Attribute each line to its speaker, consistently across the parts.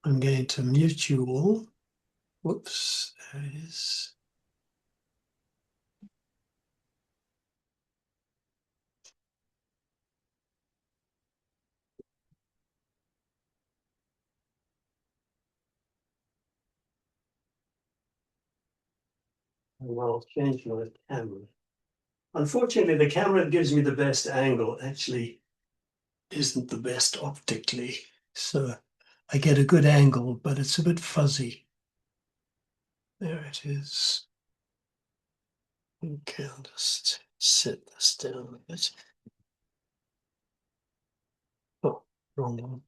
Speaker 1: I'm going to mute you all. Whoops, there it is. And I'll change my camera. Unfortunately, the camera that gives me the best angle actually isn't the best optically. So I get a good angle, but it's a bit fuzzy. There it is. Okay, I'll just set this down a bit. Oh, wrong one.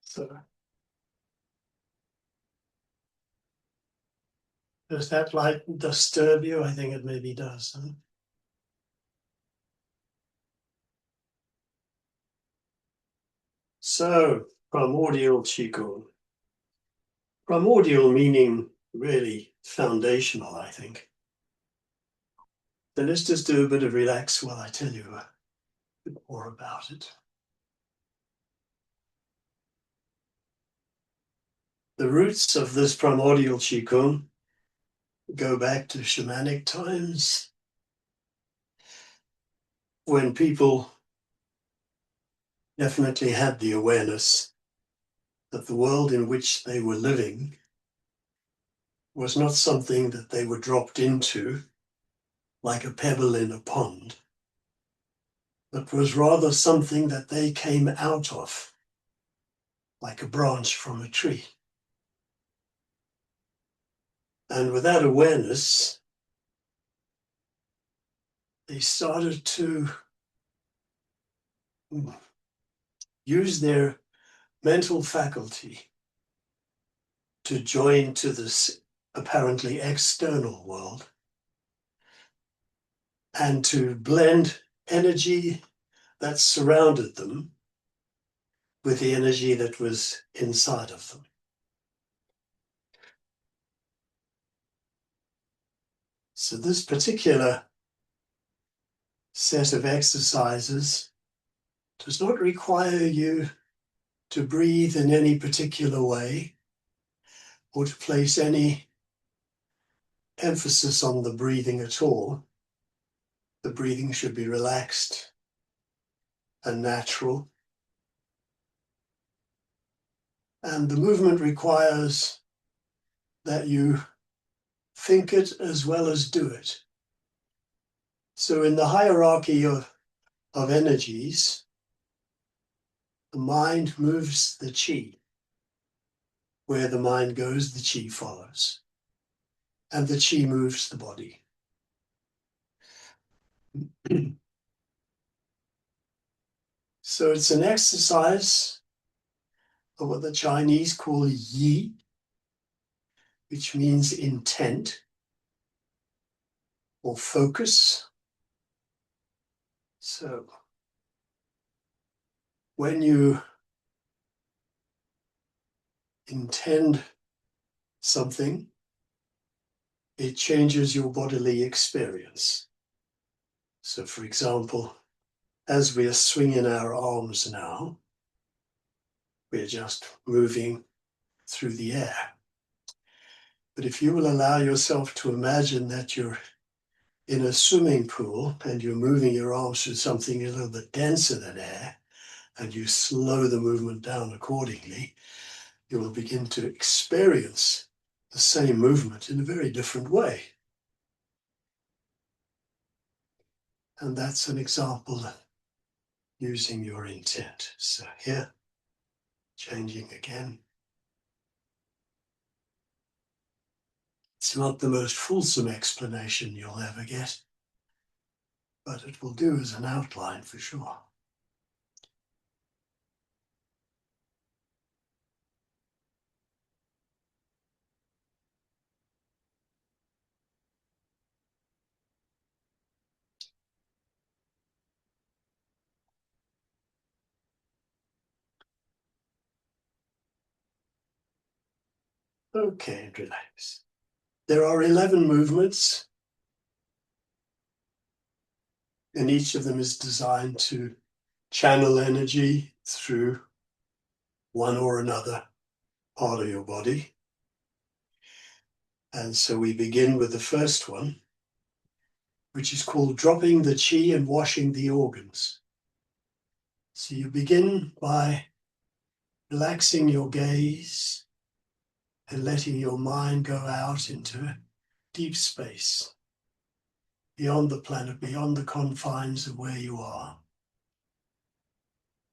Speaker 1: So does that light disturb you? I think it maybe does. Huh? So, primordial Qigong. Primordial meaning really foundational, I think. Then let's just do a bit of relax while I tell you a bit more about it. The roots of this primordial Qigong go back to shamanic times when people definitely had the awareness that the world in which they were living was not something that they were dropped into like a pebble in a pond, but was rather something that they came out of like a branch from a tree. And with that awareness, they started to use their mental faculty to join to this apparently external world and to blend energy that surrounded them with the energy that was inside of them. So this particular set of exercises does not require you to breathe in any particular way or to place any emphasis on the breathing at all. The breathing should be relaxed and natural. And the movement requires that you think it as well as do it. So in the hierarchy of energies, the mind moves the chi. Where the mind goes, the chi follows. And the chi moves the body. So it's an exercise of what the Chinese call yi, which means intent or focus. So when you intend something, it changes your bodily experience. So for example, as we are swinging our arms now, we're just moving through the air. But if you will allow yourself to imagine that you're in a swimming pool and you're moving your arms through something a little bit denser than air, and you slow the movement down accordingly, you will begin to experience the same movement in a very different way. And that's an example of using your intent. So here, changing again. It's not the most fulsome explanation you'll ever get, but it will do as an outline for sure. Okay, relax. There are 11 movements And each of them is designed to channel energy through one or another part of your body. And so we begin with the first one, which is called dropping the chi and washing the organs. So you begin by relaxing your gaze and letting your mind go out into deep space, beyond the planet, beyond the confines of where you are,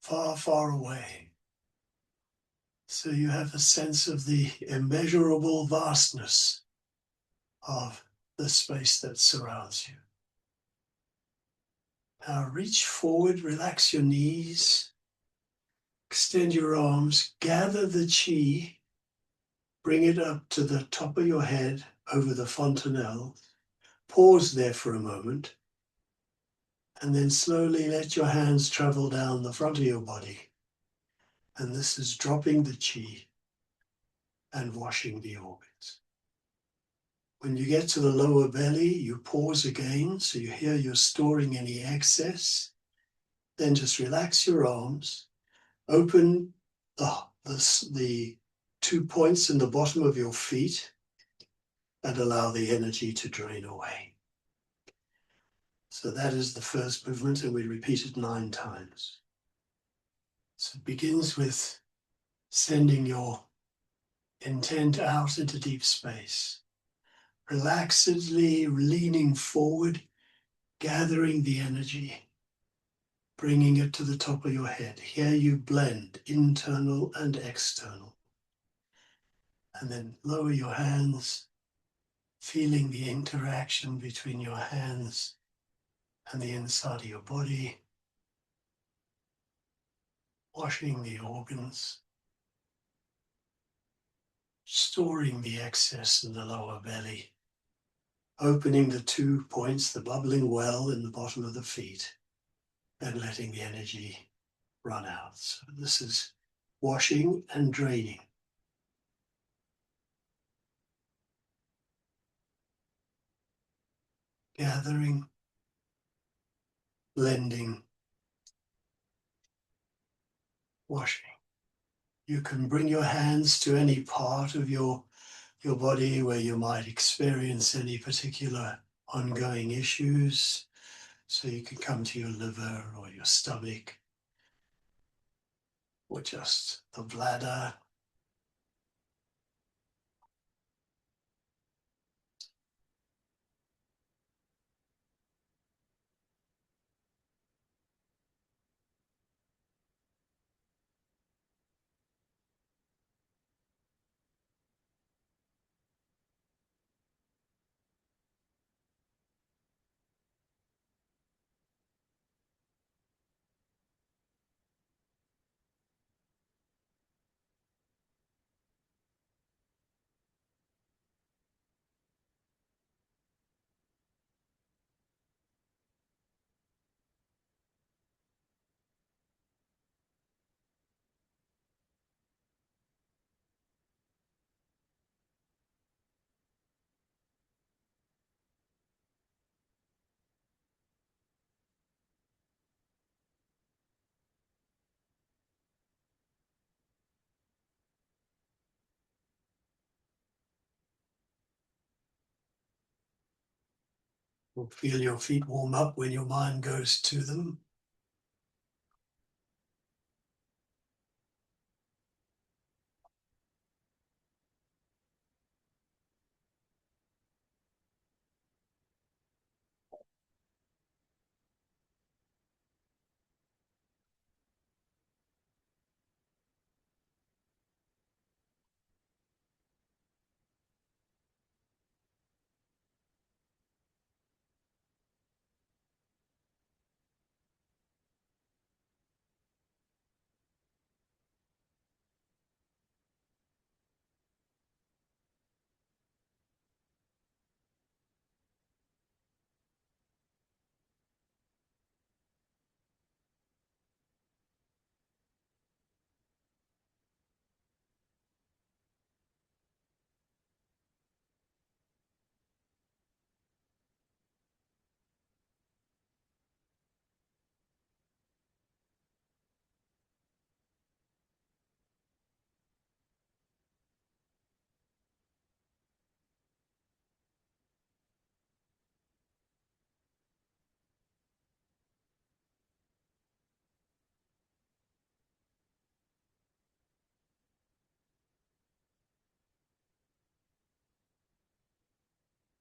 Speaker 1: far, far away. So you have a sense of the immeasurable vastness of the space that surrounds you. Now reach forward, relax your knees, extend your arms, gather the chi, bring it up to the top of your head over the fontanelle. Pause there for a moment, and then slowly let your hands travel down the front of your body. And this is dropping the chi and washing the organs. When you get to the lower belly, you pause again, so you hear you're storing any excess. Then just relax your arms, open the 2 points in the bottom of your feet, and allow the energy to drain away. So that is the first movement, and we repeat it 9 times. So it begins with sending your intent out into deep space, relaxedly leaning forward, gathering the energy, bringing it to the top of your head. Here you blend internal and external. And then lower your hands, feeling the interaction between your hands and the inside of your body, washing the organs, storing the excess in the lower belly, opening the 2 points, the bubbling well in the bottom of the feet, and letting the energy run out. So this is washing and draining. Gathering, blending, washing. You can bring your hands to any part of your body where you might experience any particular ongoing issues. So you can come to your liver or your stomach or just the bladder. You'll feel your feet warm up when your mind goes to them.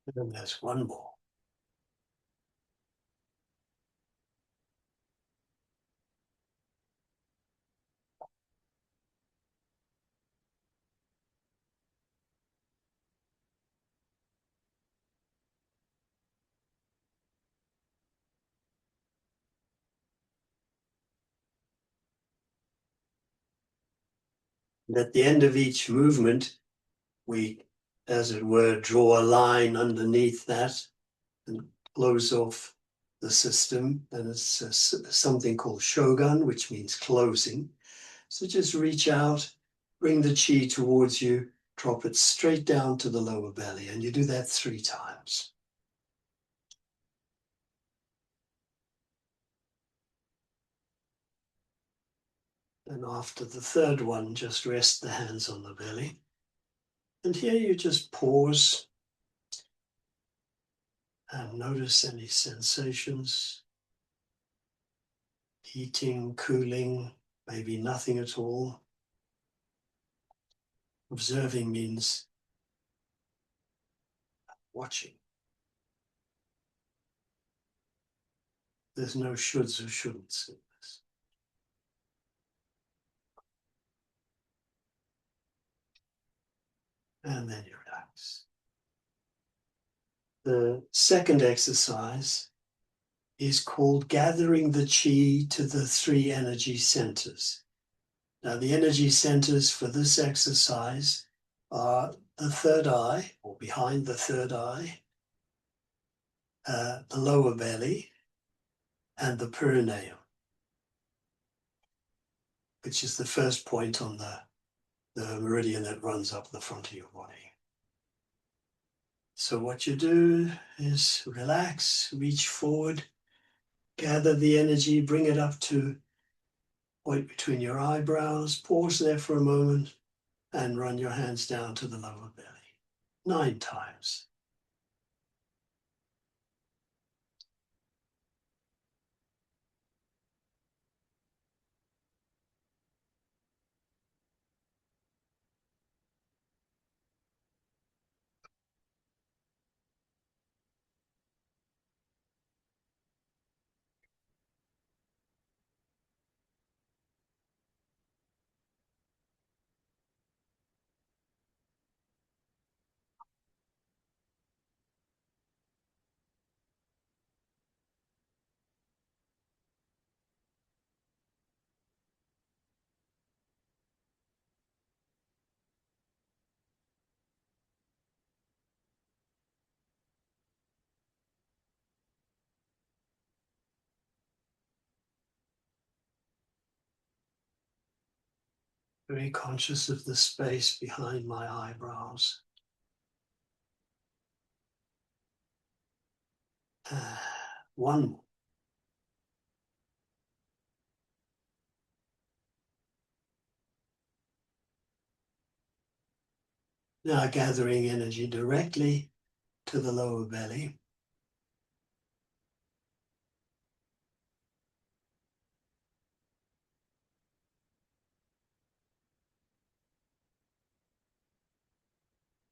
Speaker 1: And there's one more. And at the end of each movement, we, as it were, draw a line underneath that and close off the system. And it's something called shogun, which means closing. So just reach out, bring the chi towards you, drop it straight down to the lower belly. And you do that 3 times. And after the third one, just rest the hands on the belly. And here you just pause and notice any sensations, heating, cooling, maybe nothing at all. Observing means watching. There's no shoulds or shouldn'ts in this. And then you relax. The second exercise is called gathering the chi to the 3 energy centers. Now, the energy centers for this exercise are the third eye, or behind the third eye, the lower belly, and the perineum, which is the first point on the meridian that runs up the front of your body. So what you do is relax, reach forward, gather the energy, bring it up to point between your eyebrows, pause there for a moment, and run your hands down to the lower belly. 9 times. Very conscious of the space behind my eyebrows. One more. Now gathering energy directly to the lower belly.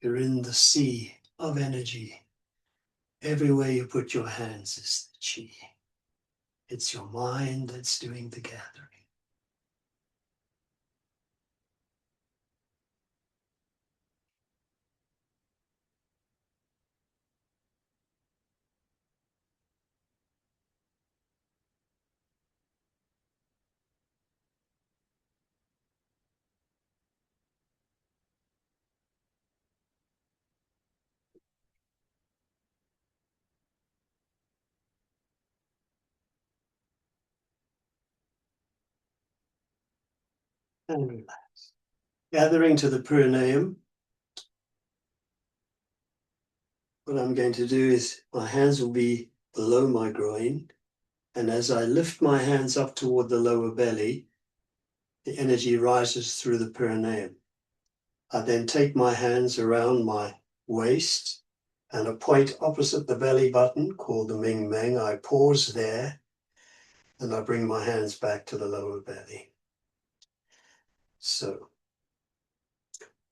Speaker 1: You're in the sea of energy. Everywhere you put your hands is the chi. It's your mind that's doing the gathering. And relax. Gathering to the perineum. What I'm going to do is my hands will be below my groin. And as I lift my hands up toward the lower belly, the energy rises through the perineum. I then take my hands around my waist and a point opposite the belly button called the Ming Meng. I pause there and I bring my hands back to the lower belly. So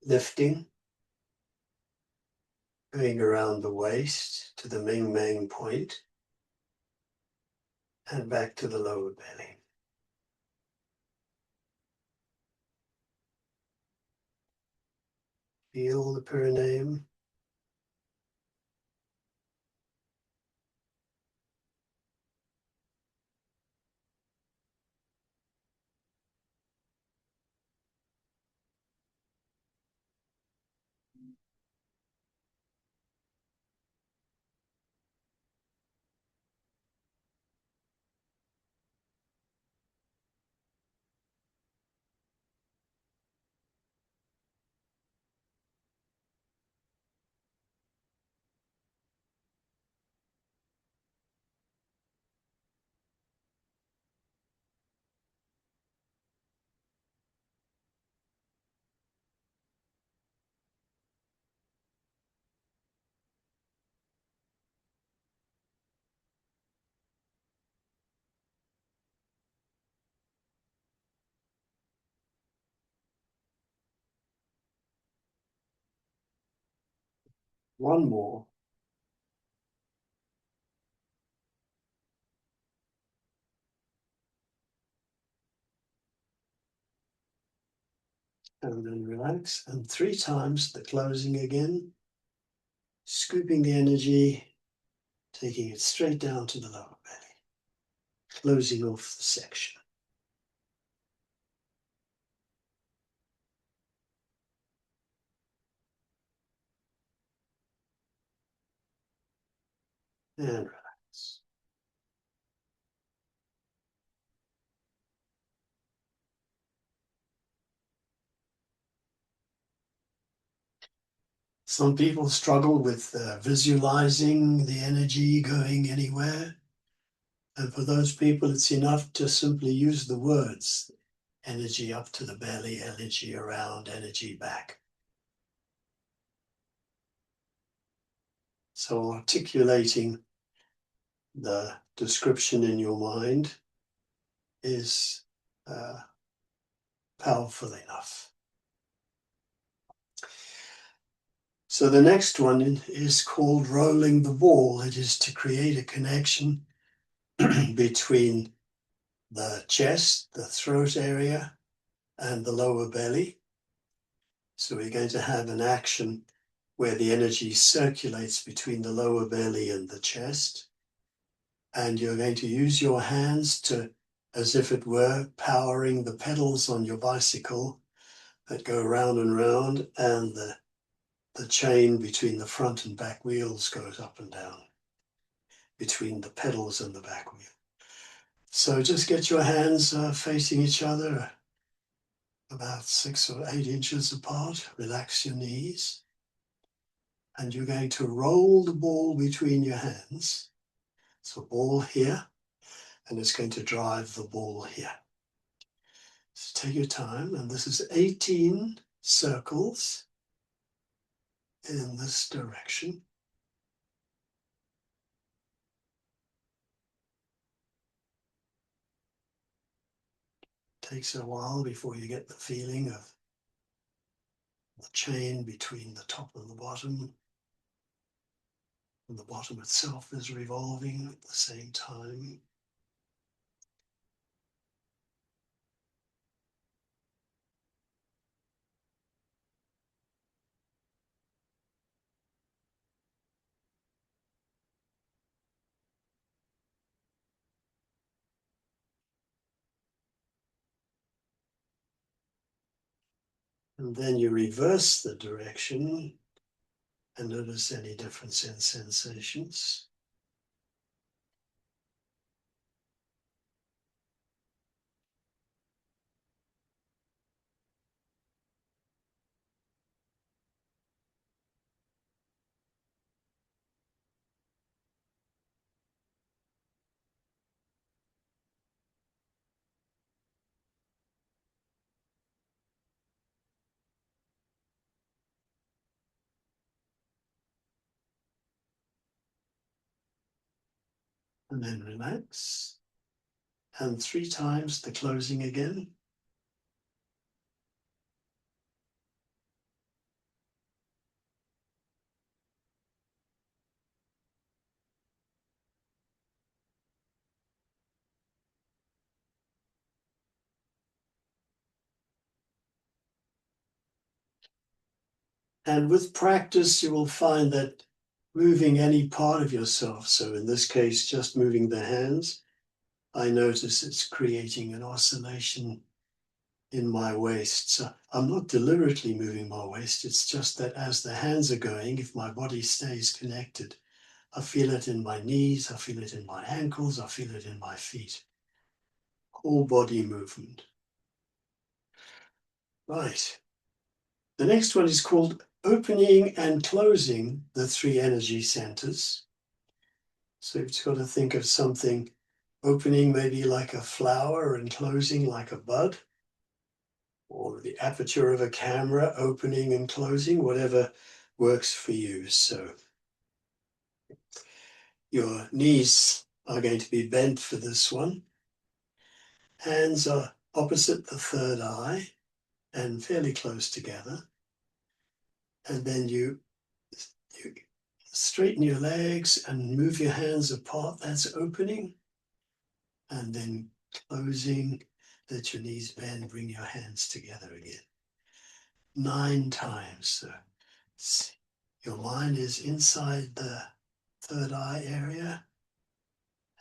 Speaker 1: lifting, going around the waist to the main point and back to the lower belly. Feel the perineum. One more. And then relax. And 3 times the closing again. Scooping the energy, taking it straight down to the lower belly. Closing off the section. And relax. Some people struggle with visualizing the energy going anywhere. And for those people, it's enough to simply use the words. Energy up to the belly, energy around, energy back. So articulating the description in your mind is powerful enough. So the next one is called rolling the ball. It is to create a connection between the chest, the throat area, and the lower belly. So we're going to have an action where the energy circulates between the lower belly and the chest. And you're going to use your hands to, as if it were, powering the pedals on your bicycle that go round and round, and the chain between the front and back wheels goes up and down between the pedals and the back wheel. So just get your hands facing each other about 6 or 8 inches apart. Relax your knees. And you're going to roll the ball between your hands. So ball here, and it's going to drive the ball here. So take your time, and this is 18 circles in this direction. Takes a while before you get the feeling of the chain between the top and the bottom. And the bottom itself is revolving at the same time. And then you reverse the direction and notice any difference in sensations. And then relax. And 3 times the closing again. And with practice, you will find that moving any part of yourself, so in this case, just moving the hands, I notice it's creating an oscillation in my waist. So I'm not deliberately moving my waist. It's just that as the hands are going, if my body stays connected, I feel it in my knees, I feel it in my ankles, I feel it in my feet. Whole body movement. Right. The next one is called opening and closing the three energy centers. So you've got to think of something opening maybe like a flower and closing like a bud, or the aperture of a camera opening and closing, whatever works for you. So your knees are going to be bent for this one. Hands are opposite the third eye and fairly close together. And then you straighten your legs and move your hands apart. That's opening. And then closing, let your knees bend, bring your hands together again. 9 times. So your mind is inside the third eye area,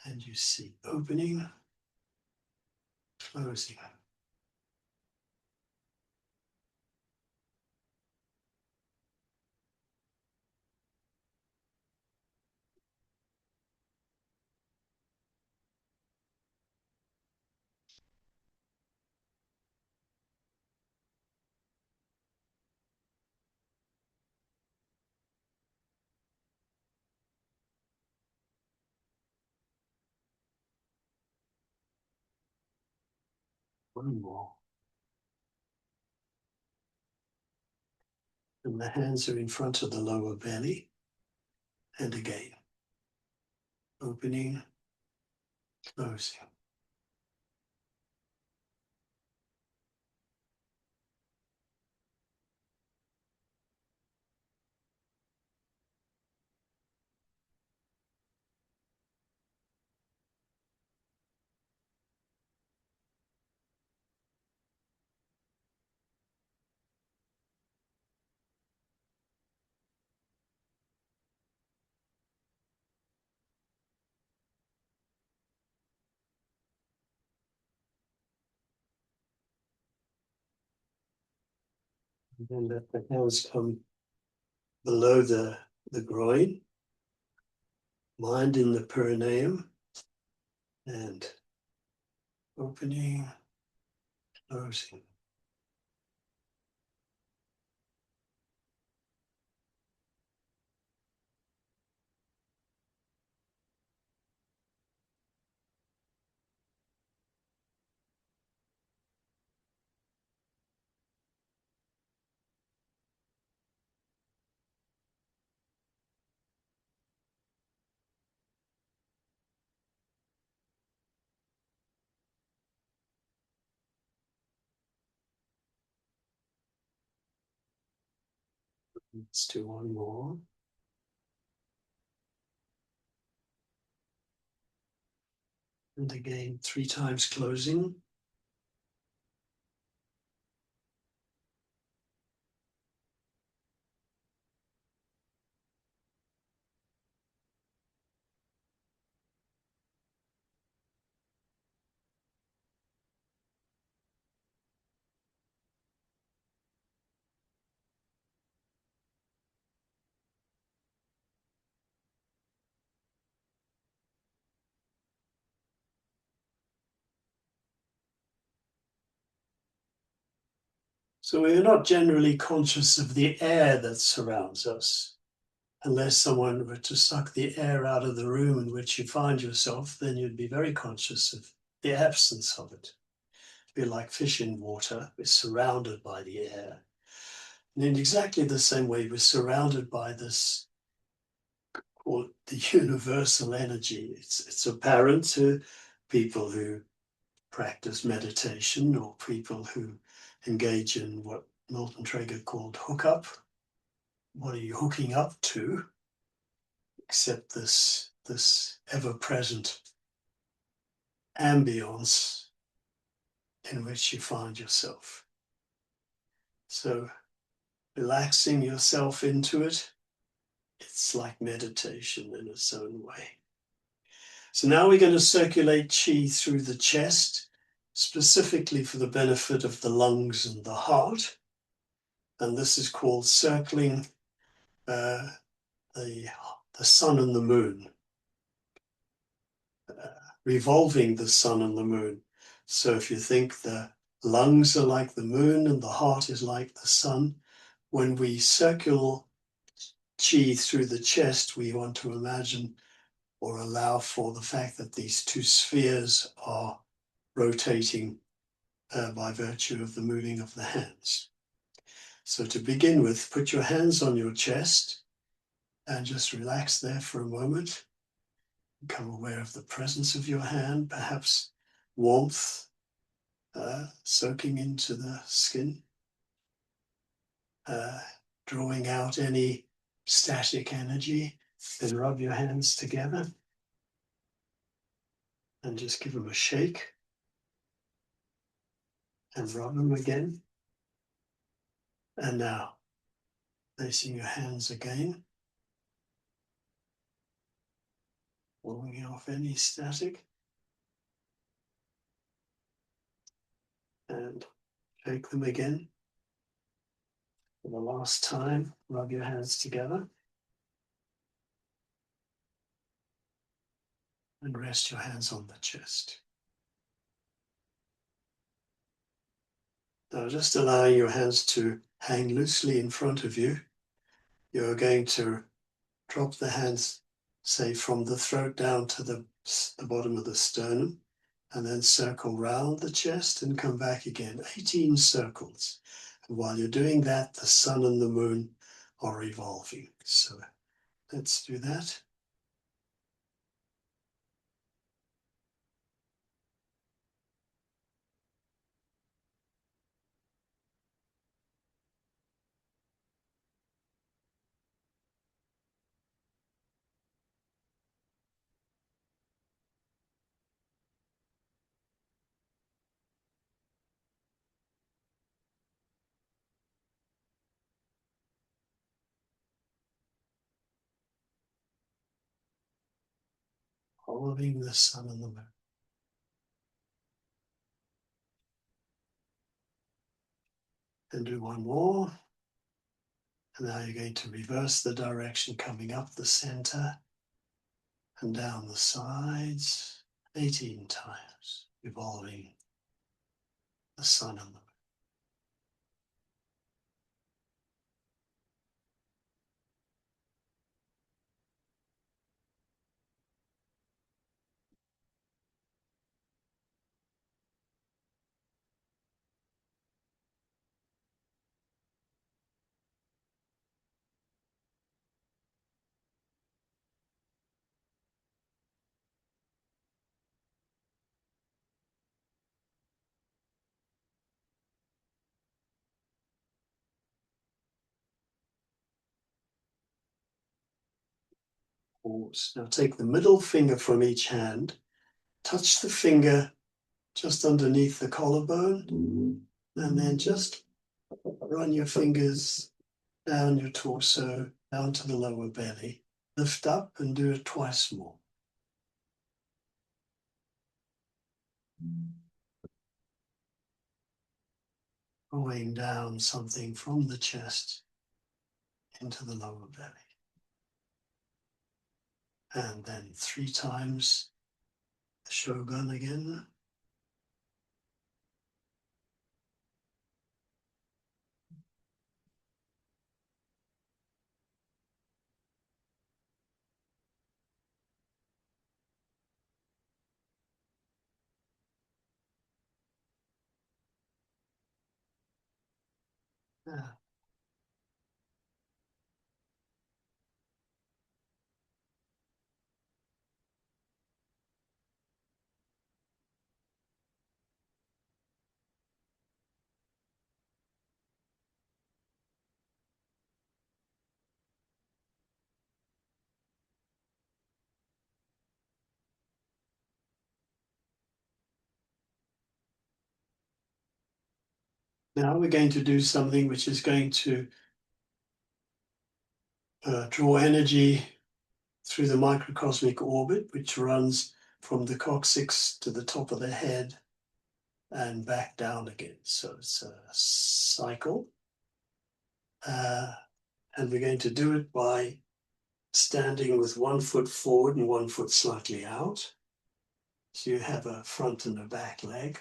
Speaker 1: and you see opening, closing. One more. And the hands are in front of the lower belly. And again, opening, closing. And then let the hands come below the groin, mind in the perineum, and opening, closing. Let's do one more. And again, 3 times closing. So we're not generally conscious of the air that surrounds us. Unless someone were to suck the air out of the room in which you find yourself, then you'd be very conscious of the absence of it. We're like fish in water, we're surrounded by the air. And in exactly the same way, we're surrounded by this, called the universal energy. It's apparent to people who practice meditation or people who engage in what Milton Traeger called hookup. What are you hooking up to? Except this ever-present ambience in which you find yourself. So relaxing yourself into it. It's like meditation in its own way. So now we're going to circulate qi through the chest, specifically for the benefit of the lungs and the heart. And this is called circling the sun and the moon, revolving the sun and the moon. So if you think the lungs are like the moon and the heart is like the sun, when we circle qi through the chest, we want to imagine or allow for the fact that these two spheres are rotating by virtue of the moving of the hands. So to begin with, put your hands on your chest and just relax there for a moment. Become aware of the presence of your hand, perhaps warmth soaking into the skin, drawing out any static energy. Then rub your hands together and just give them a shake and rub them again. And now, placing your hands again, blowing off any static, and shake them again. For the last time, rub your hands together and rest your hands on the chest. Now, just allowing your hands to hang loosely in front of you, you're going to drop the hands, say, from the throat down to the bottom of the sternum, and then circle round the chest and come back again, 18 circles. And while you're doing that, the sun and the moon are revolving. So let's do that. Following the sun and the moon. And do one more. And now you're going to reverse the direction, coming up the center and down the sides, 18 times, revolving the sun and the moon. Pause. Now take the middle finger from each hand, touch the finger just underneath the collarbone, and then just run your fingers down your torso, down to the lower belly. Lift up and do it twice more. Drawing down something from the chest into the lower belly. And then 3 times the Shogun again. Yeah. Now we're going to do something which is going to draw energy through the microcosmic orbit, which runs from the coccyx to the top of the head and back down again. So it's a cycle. And we're going to do it by standing with 1 foot forward and 1 foot slightly out. So you have a front and a back leg.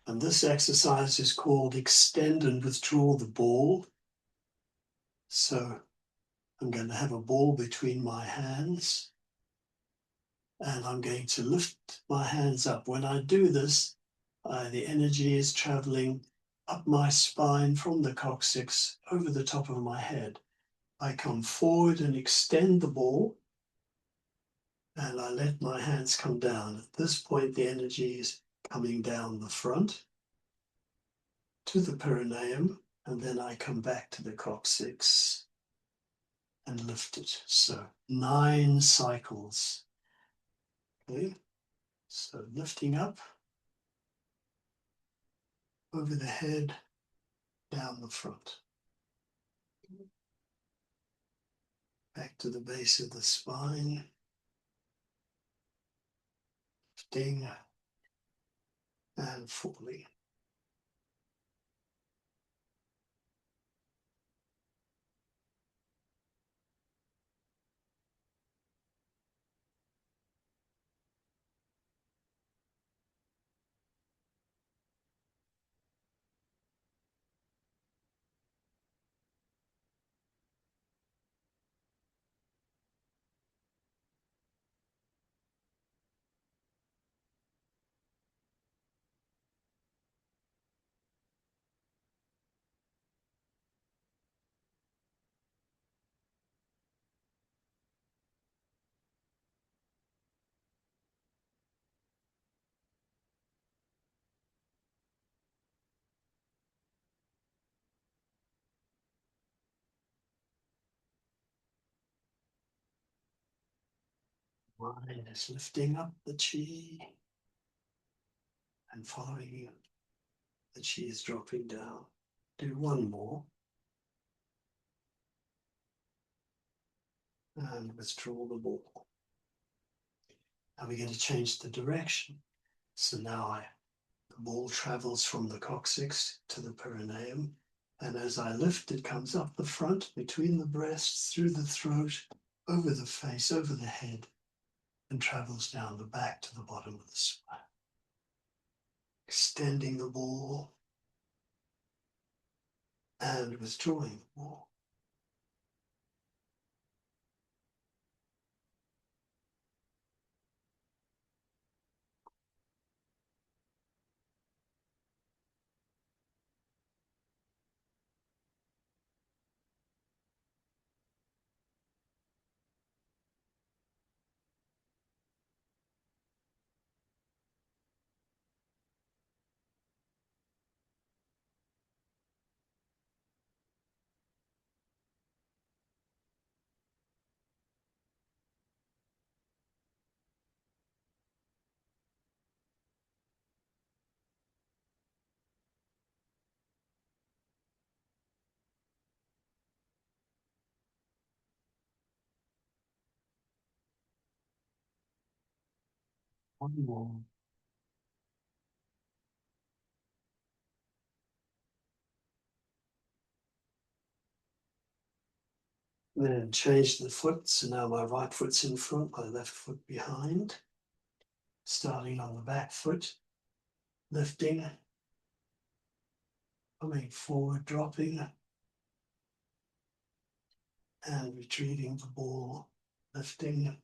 Speaker 1: And this exercise is called extend and withdraw the ball. So I'm going to have a ball between my hands and I'm going to lift my hands up. When I do this, the energy is traveling up my spine from the coccyx over the top of my head. I come forward and extend the ball and I let my hands come down. At this point, the energy is coming down the front to the perineum, and then I come back to the coccyx and lift it. So 9 cycles. Okay, so lifting up over the head, down the front, back to the base of the spine, lifting and falling. Mind is lifting up the chi and following the chi is dropping down. Do 1 more and withdraw the ball. Now we're going to change the direction. So now the ball travels from the coccyx to the perineum, and as I lift, it comes up the front, between the breasts, through the throat, over the face, over the head, and travels down the back to the bottom of the spine. Extending the ball and withdrawing the ball. One more. Then change the foot. So now my right foot's in front, my left foot behind. Starting on the back foot, lifting, coming forward, dropping, and retreating the ball, lifting.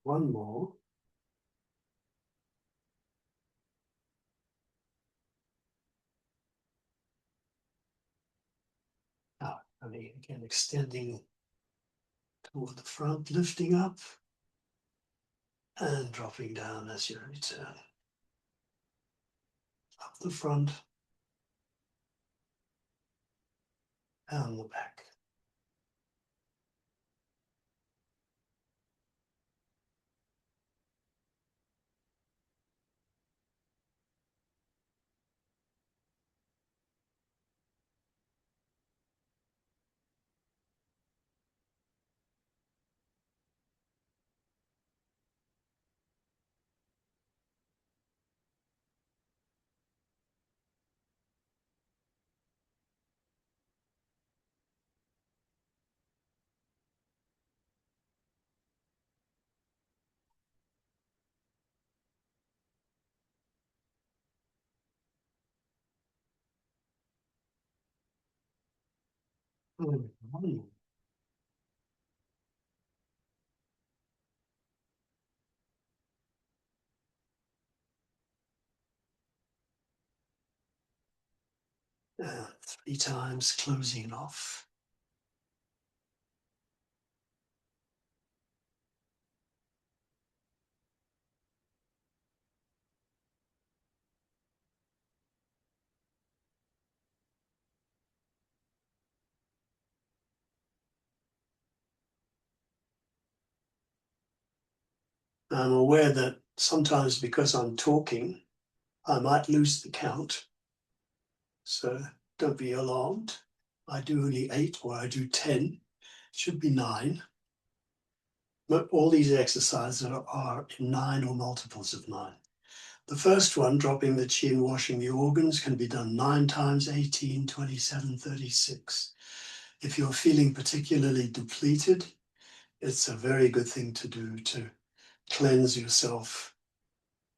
Speaker 1: One more. Now, again, extending toward the front, lifting up and dropping down as you return. Up the front, down the back. Mm. 3 times, closing off. I'm aware that sometimes because I'm talking, I might lose the count. So don't be alarmed. I do only 8 or I do 10. It should be 9. But all these exercises are in 9 or multiples of 9. The first one, dropping the chi and washing the organs, can be done 9 times, 18, 27, 36. If you're feeling particularly depleted, it's a very good thing to do to cleanse yourself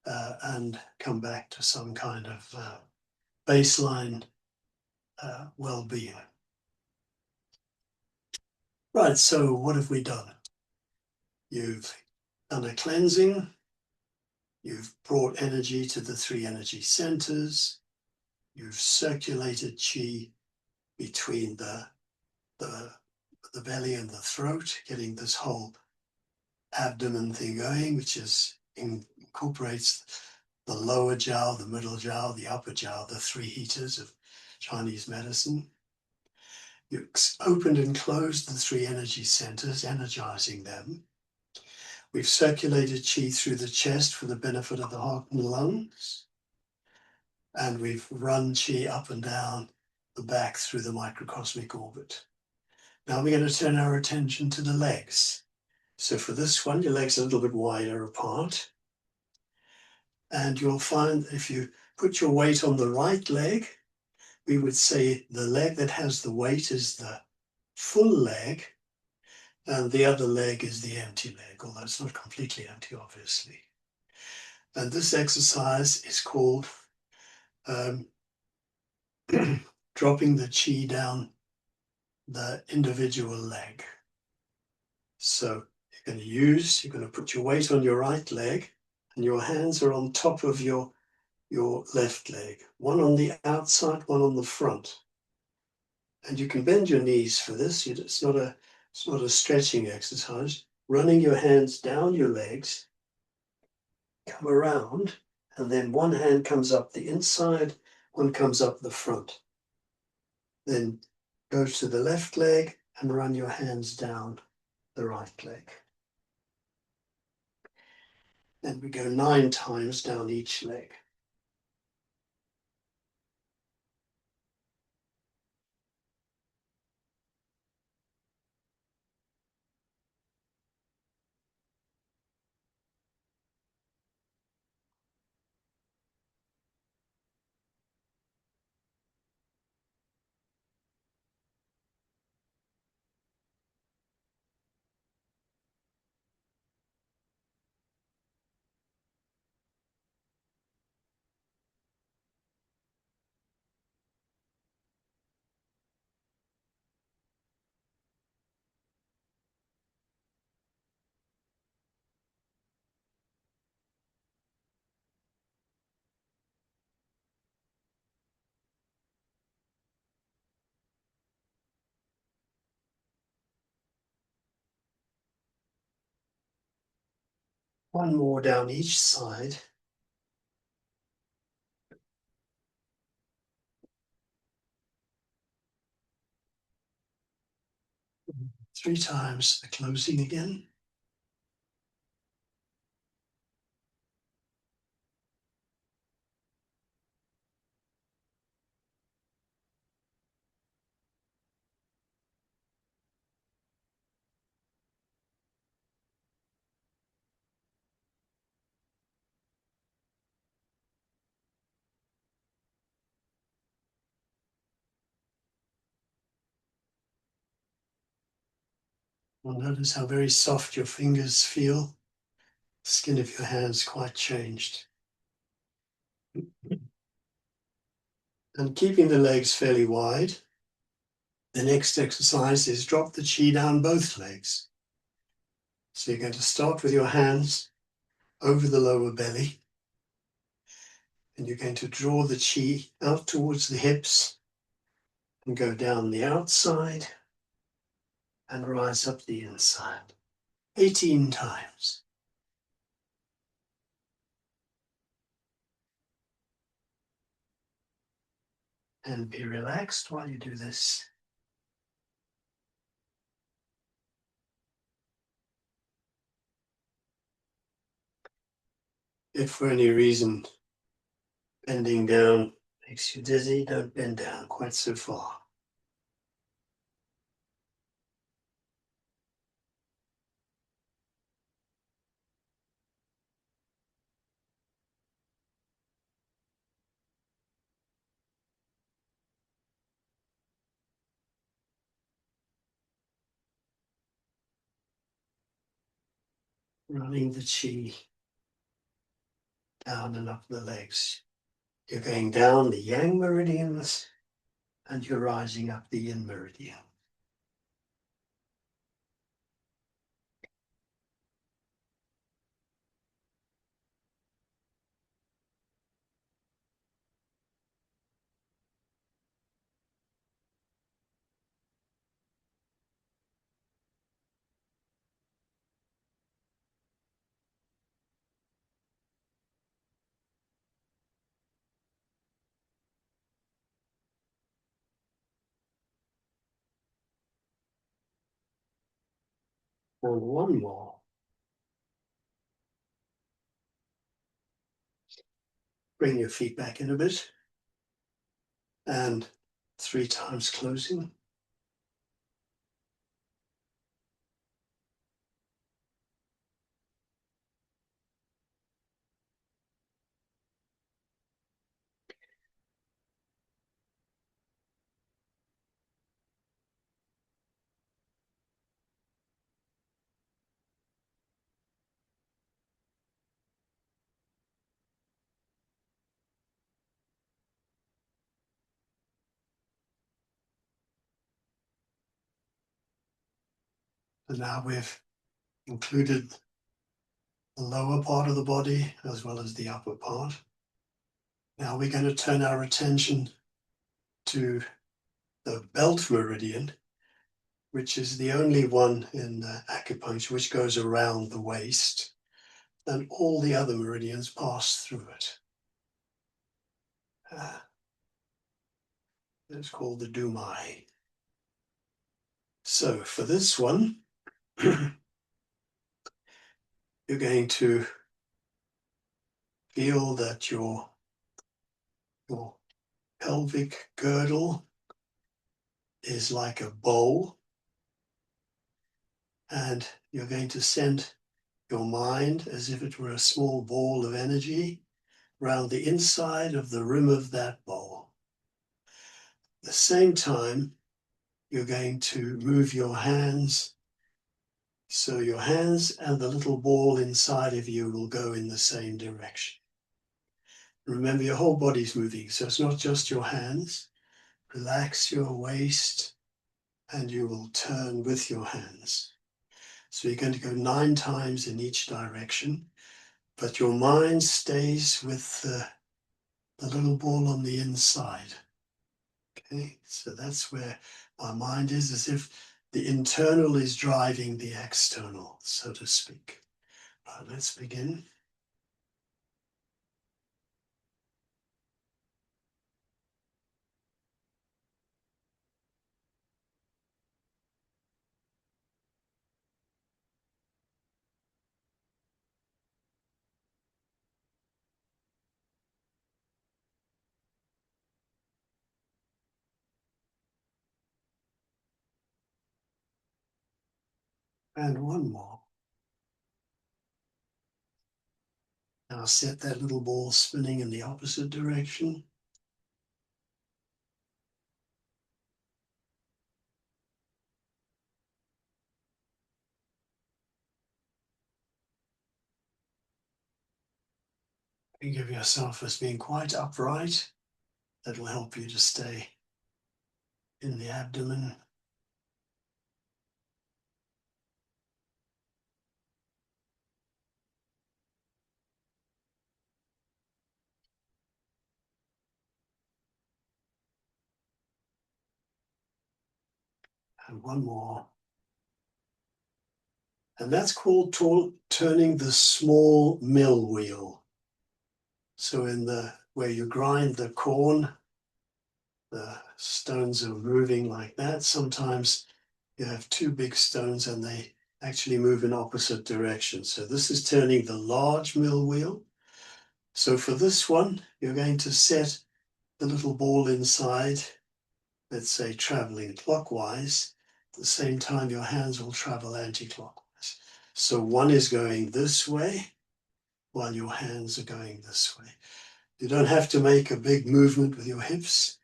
Speaker 1: and come back to some kind of baseline well-being. Right, so what have we done? You've done a cleansing, you've brought energy to the 3 energy centers, you've circulated chi between the belly and the throat, getting this whole abdomen thing going, which incorporates the lower jiao, the middle jiao, the upper jiao, the 3 heaters of Chinese medicine. You opened and closed the 3 energy centers, energizing them. We've circulated chi through the chest for the benefit of the heart and lungs. And we've run chi up and down the back through the microcosmic orbit. Now we're going to turn our attention to the legs. So for this one, your legs are a little bit wider apart. And you'll find if you put your weight on the right leg, we would say the leg that has the weight is the full leg, and the other leg is the empty leg, although it's not completely empty, obviously. And this exercise is called dropping the chi down the individual leg. So you're going to put your weight on your right leg, and your hands are on top of your left leg, one on the outside, one on the front. And you can bend your knees for this. It's not a stretching exercise. Running your hands down your legs, come around, and then one hand comes up the inside, one comes up the front. Then go to the left leg and run your hands down the right leg. And we go 9 times down each leg. One more down each side. Three times the closing again. Well, notice how very soft your fingers feel. The skin of your hands quite changed. And keeping the legs fairly wide, the next exercise is drop the chi down both legs. So you're going to start with your hands over the lower belly, and you're going to draw the chi out towards the hips and go down the outside and rise up the inside. 18 times. And be relaxed while you do this. If for any reason bending down makes you dizzy, don't bend down quite so far. Running the chi down and up the legs. You're going down the yang meridians and you're rising up the yin meridian. And one more. Bring your feet back in a bit. And 3 times closing. And now we've included the lower part of the body as well as the upper part. Now we're going to turn our attention to the belt meridian, which is the only one in acupuncture which goes around the waist, and all the other meridians pass through it. It's called the Dumai. So for this one, you're going to feel that your pelvic girdle is like a bowl, and you're going to send your mind as if it were a small ball of energy around the inside of the rim of that bowl. At the same time, you're going to move your hands, so your hands and the little ball inside of you will go in the same direction. Remember, your whole body's moving, so it's not just your hands. Relax your waist and you will turn with your hands. So you're going to go 9 times in each direction, but your mind stays with the little ball on the inside. Okay, so that's where my mind is, as if the internal is driving the external, so to speak. Right, let's begin. And one more. Now set that little ball spinning in the opposite direction. Think of yourself as being quite upright. That will help you to stay in the abdomen. And one more. And that's called turning the small mill wheel. So in the where you grind the corn, the stones are moving like that. Sometimes you have two big stones and they actually move in opposite directions. So this is turning the large mill wheel. So for this one, you're going to set the little ball inside, let's say traveling clockwise. At the same time, your hands will travel anti-clockwise. So one is going this way while your hands are going this way. You don't have to make a big movement with your hips,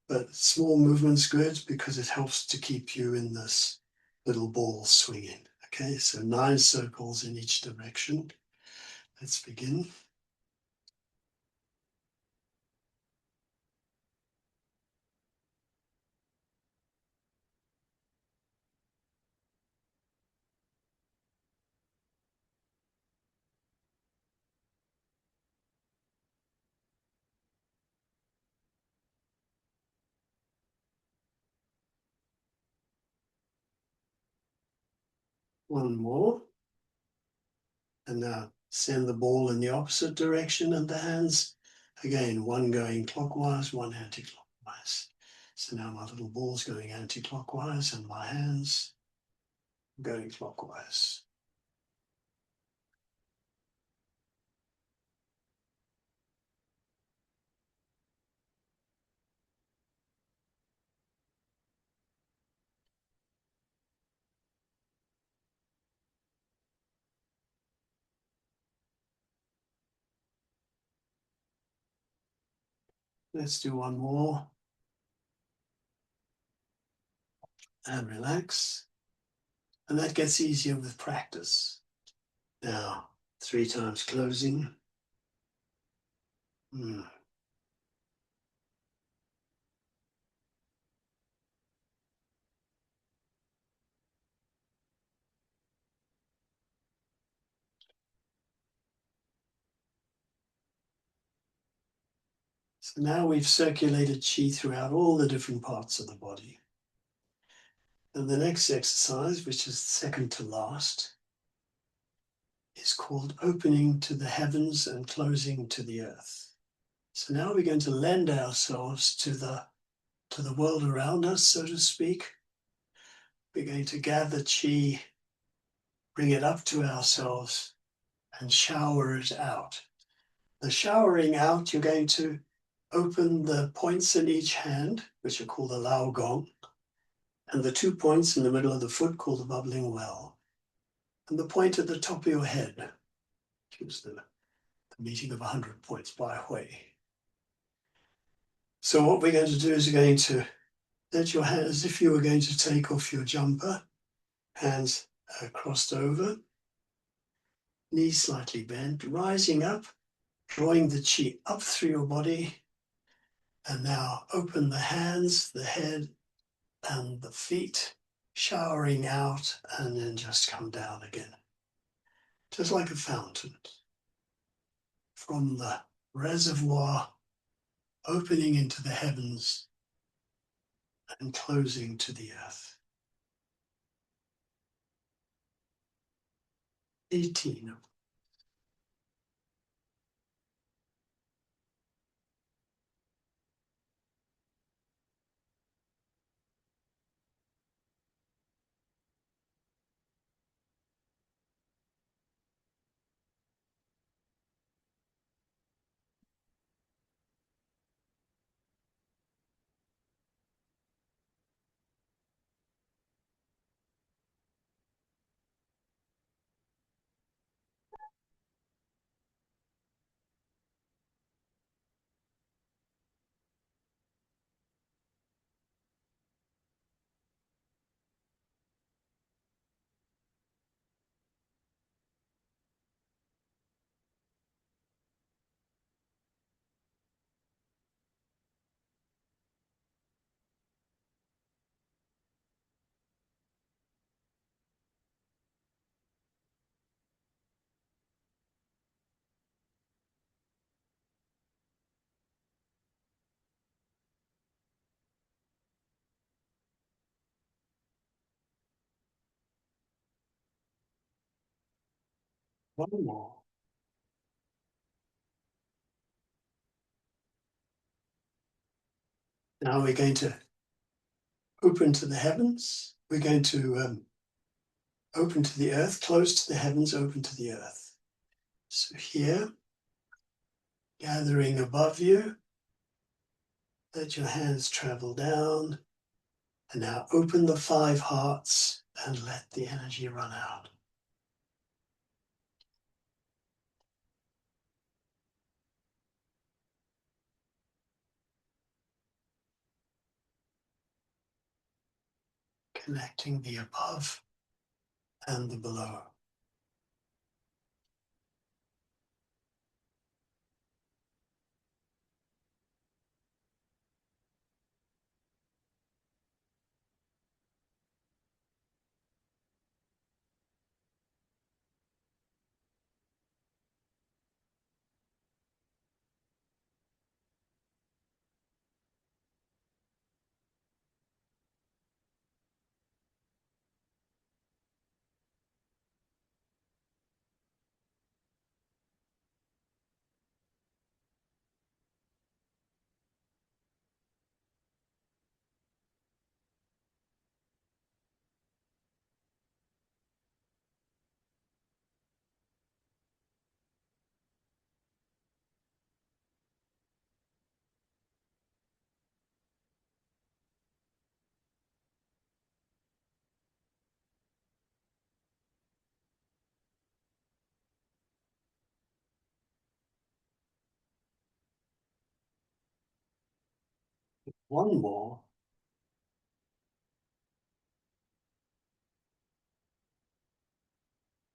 Speaker 1: but small movement's good because it helps to keep you in this little ball swinging. Okay, so 9 circles in each direction. Let's begin. One more. And now send the ball in the opposite direction and the hands. Again, one going clockwise, one anti-clockwise. So now my little ball's going anti-clockwise and my hands going clockwise. Let's do one more. And relax. And that gets easier with practice. Now, 3 times closing. So now we've circulated qi throughout all the different parts of the body. And the next exercise, which is second to last, is called opening to the heavens and closing to the earth. So now we're going to lend ourselves to the world around us, so to speak. We're going to gather qi, bring it up to ourselves, and shower it out. The showering out, you're going to open the points in each hand, which are called the Lao Gong, and the 2 points in the middle of the foot called the bubbling well, and the point at the top of your head, which is the meeting of 100 points by Hui. So what we're going to do is we're going to let your hands, as if you were going to take off your jumper, hands crossed over, knees slightly bent, rising up, drawing the qi up through your body, and now open the hands, the head, and the feet, showering out, and then just come down again. Just like a fountain. From the reservoir, opening into the heavens and closing to the earth. 18. One more. Now we're going to open to the heavens. We're going to open to the earth, close to the heavens, open to the earth. So here, gathering above you, let your hands travel down, and now open the 5 hearts and let the energy run out. Connecting the above and the below. One more.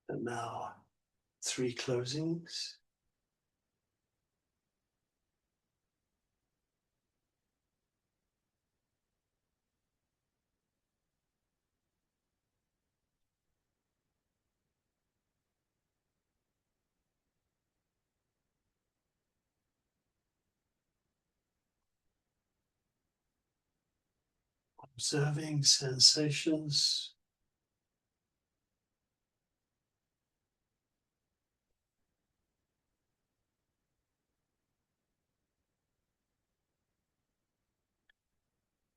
Speaker 1: And now 3 closings. Observing sensations.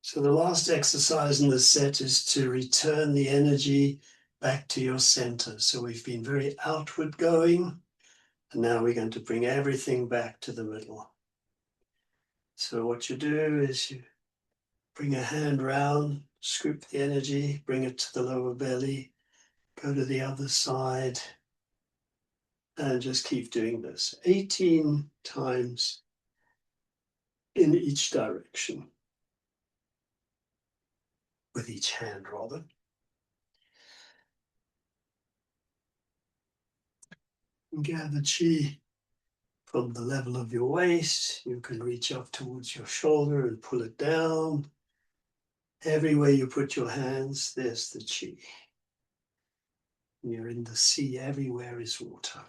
Speaker 1: So the last exercise in the set is to return the energy back to your center. So we've been very outward going, and now we're going to bring everything back to the middle. So what you do is you bring a hand round, scoop the energy, bring it to the lower belly, go to the other side, and just keep doing this 18 times in each direction, with each hand rather. And gather chi from the level of your waist. You can reach up towards your shoulder and pull it down. Everywhere you put your hands, there's the chi. You're in the sea, everywhere is water.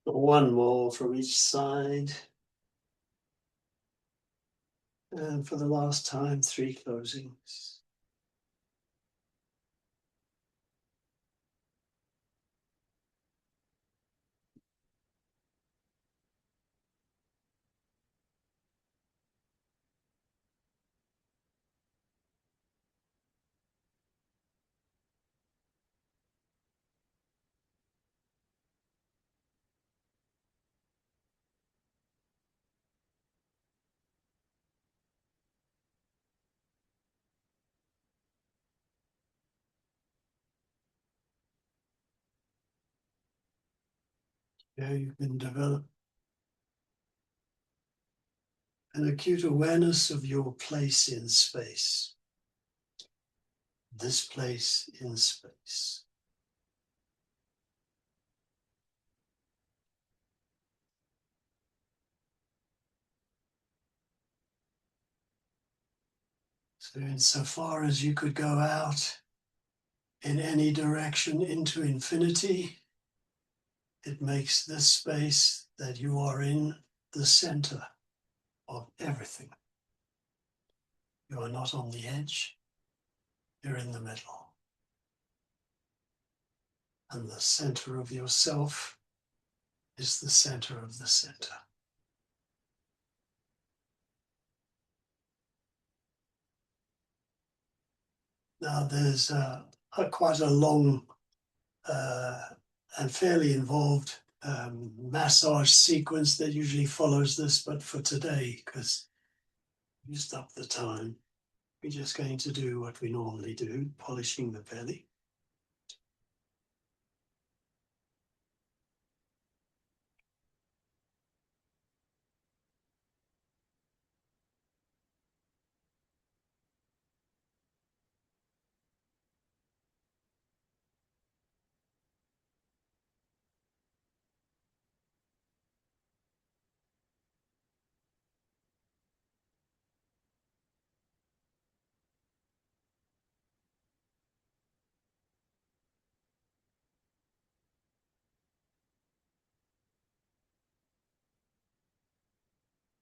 Speaker 1: One more from each side. And for the last time, 3 closings. Yeah, you can develop an acute awareness of your place in space. This place in space. So insofar as you could go out in any direction into infinity, it makes this space that you are in the center of everything. You are not on the edge, you're in the middle. And the center of yourself is the center of the center. Now there's quite a long and fairly involved massage sequence that usually follows this, but for today, because we used up the time, we're just going to do what we normally do, polishing the belly.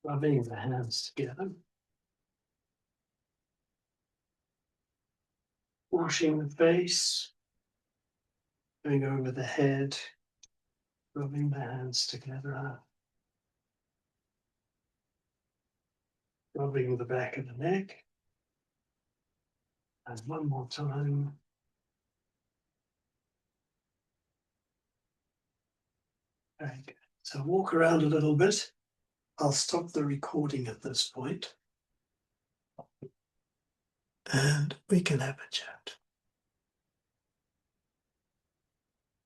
Speaker 1: Rubbing the hands together. Washing the face, going over the head, rubbing the hands together, rubbing the back of the neck, and one more time. Very good. So walk around a little bit. I'll stop the recording at this point, and we can have a chat.